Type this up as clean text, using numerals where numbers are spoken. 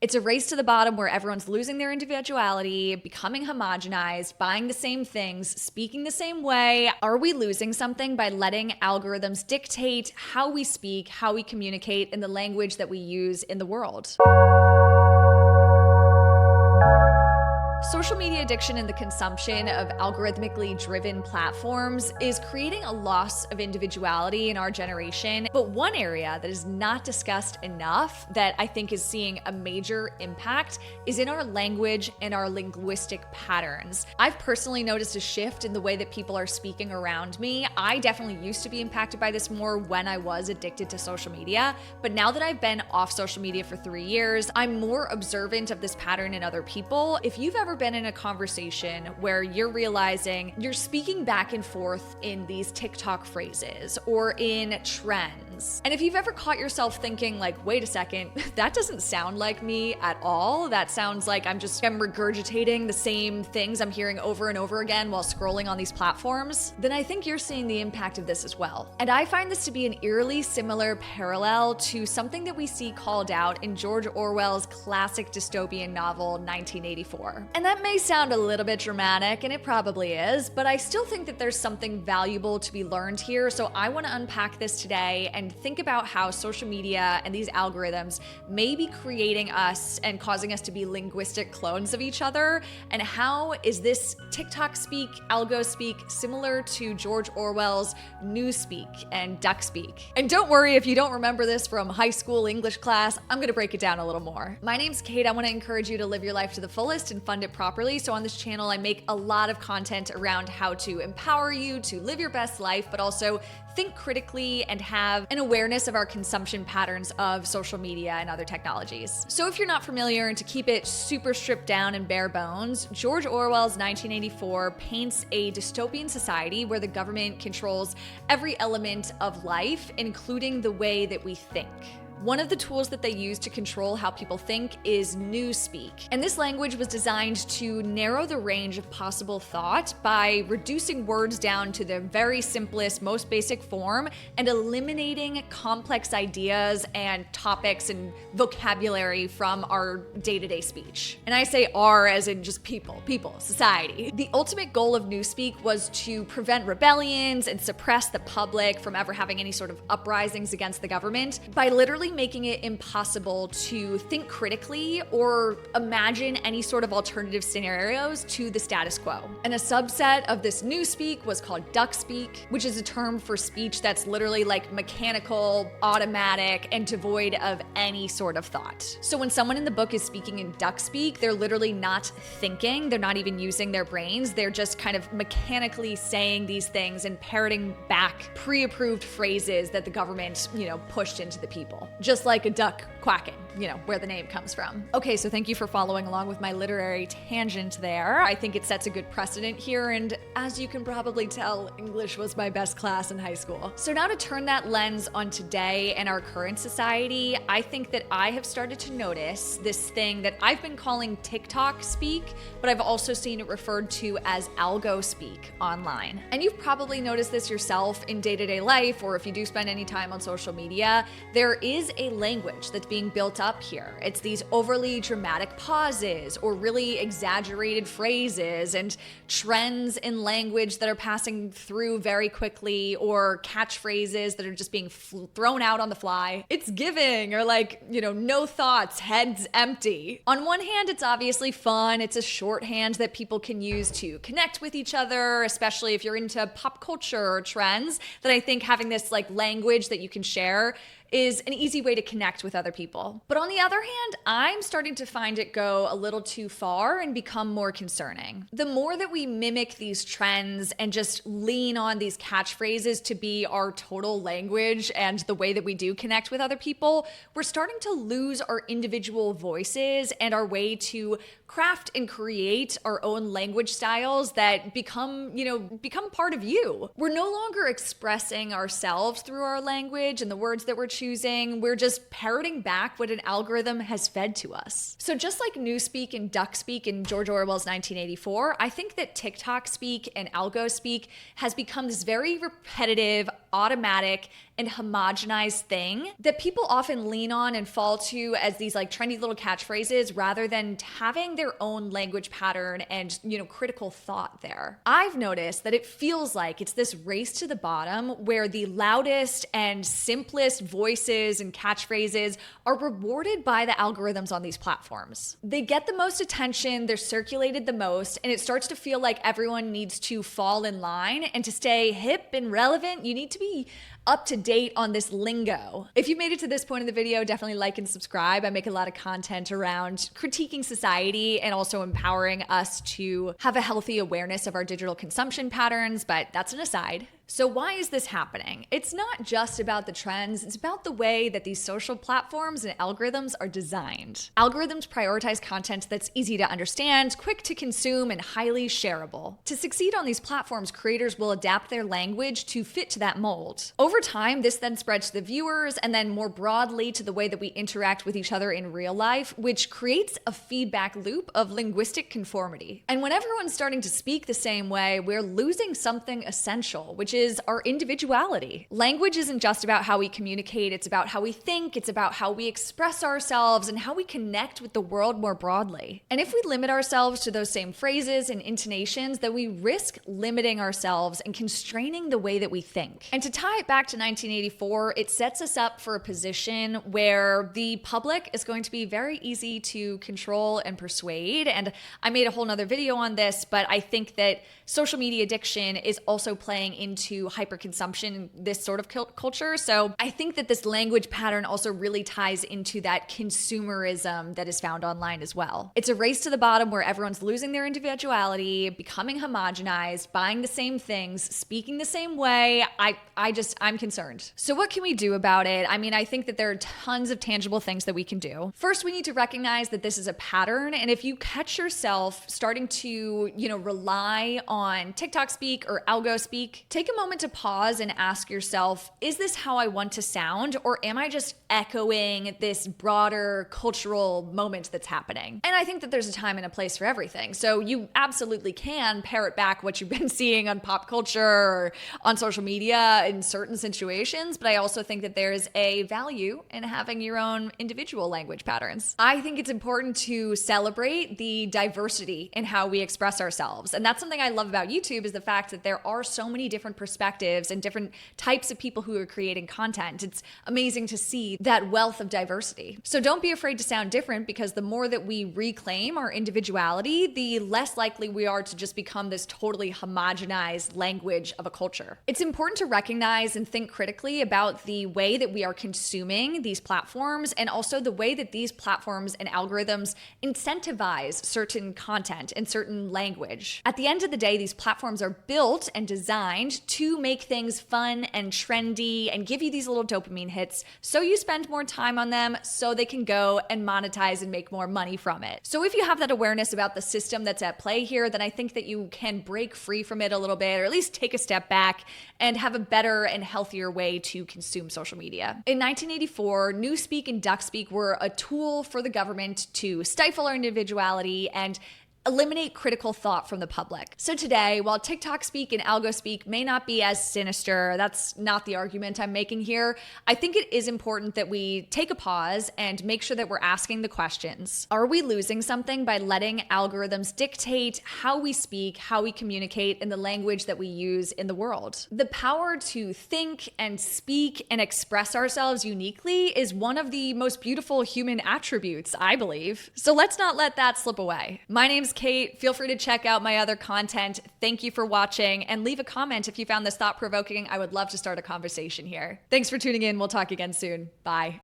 It's a race to the bottom where everyone's losing their individuality, becoming homogenized, buying the same things, speaking the same way. Are we losing something by letting algorithms dictate how we speak, how we communicate, and the language that we use in the world? Social media addiction and the consumption of algorithmically driven platforms is creating a loss of individuality in our generation. But one area that is not discussed enough that I think is seeing a major impact is in our language and our linguistic patterns. I've personally noticed a shift in the way that people are speaking around me. I definitely used to be impacted by this more when I was addicted to social media. But now that I've been off social media for 3 years, I'm more observant of this pattern in other people. If you've ever been in a conversation where you're realizing you're speaking back and forth in these TikTok phrases or in trends, and if you've ever caught yourself thinking like, wait a second, that doesn't sound like me at all. That sounds like I'm regurgitating the same things I'm hearing over and over again while scrolling on these platforms, then I think you're seeing the impact of this as well. And I find this to be an eerily similar parallel to something that we see called out in George Orwell's classic dystopian novel, 1984. And that may sound a little bit dramatic, and it probably is, but I still think that there's something valuable to be learned here. So I want to unpack this today and think about how social media and these algorithms may be creating us and causing us to be linguistic clones of each other. And how is this TikTok speak, algo speak, similar to George Orwell's Newspeak and duckspeak? And don't worry if you don't remember this from high school English class, I'm going to break it down a little more. My name's Kate. I want to encourage you to live your life to the fullest and fund it properly. So on this channel, I make a lot of content around how to empower you to live your best life, but also think critically and have an awareness of our consumption patterns of social media and other technologies. So if you're not familiar, and to keep it super stripped down and bare bones, George Orwell's 1984 paints a dystopian society where the government controls every element of life, including the way that we think. One of the tools that they use to control how people think is Newspeak. And this language was designed to narrow the range of possible thought by reducing words down to the very simplest, most basic form and eliminating complex ideas and topics and vocabulary from our day-to-day speech. And I say our as in just people, society. The ultimate goal of Newspeak was to prevent rebellions and suppress the public from ever having any sort of uprisings against the government by literally making it impossible to think critically or imagine any sort of alternative scenarios to the status quo. And a subset of this Newspeak was called duckspeak, which is a term for speech that's literally like mechanical, automatic, and devoid of any sort of thought. So when someone in the book is speaking in duckspeak, they're literally not thinking, they're not even using their brains, they're just kind of mechanically saying these things and parroting back pre-approved phrases that the government, pushed into the people. Just like a duck quacking, where the name comes from. Okay, so thank you for following along with my literary tangent there. I think it sets a good precedent here, and as you can probably tell, English was my best class in high school. So now to turn that lens on today and our current society, I think that I have started to notice this thing that I've been calling TikTok speak, but I've also seen it referred to as algo speak online. And you've probably noticed this yourself in day-to-day life, or if you do spend any time on social media, there is a language that's being built up here. It's these overly dramatic pauses or really exaggerated phrases and trends in language that are passing through very quickly, or catchphrases that are just being thrown out on the fly. It's giving, or no thoughts, heads empty. On one hand, it's obviously fun. It's a shorthand that people can use to connect with each other, especially if you're into pop culture or trends, that I think having this language that you can share is an easy way to connect with other people. But on the other hand, I'm starting to find it go a little too far and become more concerning. The more that we mimic these trends and just lean on these catchphrases to be our total language and the way that we do connect with other people, we're starting to lose our individual voices and our way to craft and create our own language styles that become part of you. We're no longer expressing ourselves through our language and the words that we're choosing. We're just parroting back what an algorithm has fed to us. So just like Newspeak and duckspeak in George Orwell's 1984, I think that TikTok speak and algo speak has become this very repetitive, automatic and homogenized thing that people often lean on and fall to as these like trendy little catchphrases rather than having their own language pattern and, critical thought there. I've noticed that it feels like it's this race to the bottom where the loudest and simplest voices and catchphrases are rewarded by the algorithms on these platforms. They get the most attention, they're circulated the most, and it starts to feel like everyone needs to fall in line, and to stay hip and relevant, you need to be up to date on this lingo. If you made it to this point in the video, definitely like and subscribe. I make a lot of content around critiquing society and also empowering us to have a healthy awareness of our digital consumption patterns, but that's an aside. So why is this happening? It's not just about the trends, it's about the way that these social platforms and algorithms are designed. Algorithms prioritize content that's easy to understand, quick to consume, and highly shareable. To succeed on these platforms, creators will adapt their language to fit to that mold. Over time, this then spreads to the viewers and then more broadly to the way that we interact with each other in real life, which creates a feedback loop of linguistic conformity. And when everyone's starting to speak the same way, we're losing something essential, which is our individuality. Language isn't just about how we communicate, it's about how we think, it's about how we express ourselves and how we connect with the world more broadly. And if we limit ourselves to those same phrases and intonations, then we risk limiting ourselves and constraining the way that we think. And to tie it back to 1984, it sets us up for a position where the public is going to be very easy to control and persuade. And I made a whole nother video on this, but I think that social media addiction is also playing into hyperconsumption in this sort of culture. So I think that this language pattern also really ties into that consumerism that is found online as well. It's a race to the bottom where everyone's losing their individuality, becoming homogenized, buying the same things, speaking the same way. I'm concerned. So what can we do about it? I mean, I think that there are tons of tangible things that we can do. First, we need to recognize that this is a pattern. And if you catch yourself starting to, rely on TikTok speak or algo speak, take a moment to pause and ask yourself, is this how I want to sound? Or am I just echoing this broader cultural moment that's happening? And I think that there's a time and a place for everything. So you absolutely can parrot back what you've been seeing on pop culture or on social media in certain situations, but I also think that there's a value in having your own individual language patterns. I think it's important to celebrate the diversity in how we express ourselves. And that's something I love about YouTube, is the fact that there are so many different perspectives and different types of people who are creating content. It's amazing to see that wealth of diversity. So don't be afraid to sound different, because the more that we reclaim our individuality, the less likely we are to just become this totally homogenized language of a culture. It's important to recognize and think critically about the way that we are consuming these platforms, and also the way that these platforms and algorithms incentivize certain content and certain language. At the end of the day, these platforms are built and designed to make things fun and trendy and give you these little dopamine hits, so you spend more time on them so they can go and monetize and make more money from it. So if you have that awareness about the system that's at play here, then I think that you can break free from it a little bit, or at least take a step back and have a better and healthier way to consume social media. In 1984, Newspeak and duckspeak were a tool for the government to stifle our individuality and eliminate critical thought from the public. So today, while TikTok speak and algo speak may not be as sinister, that's not the argument I'm making here, I think it is important that we take a pause and make sure that we're asking the questions. Are we losing something by letting algorithms dictate how we speak, how we communicate, and the language that we use in the world? The power to think and speak and express ourselves uniquely is one of the most beautiful human attributes, I believe. So let's not let that slip away. My name's Kate. Feel free to check out my other content. Thank you for watching, and leave a comment if you found this thought-provoking. I would love to start a conversation here. Thanks for tuning in. We'll talk again soon. Bye.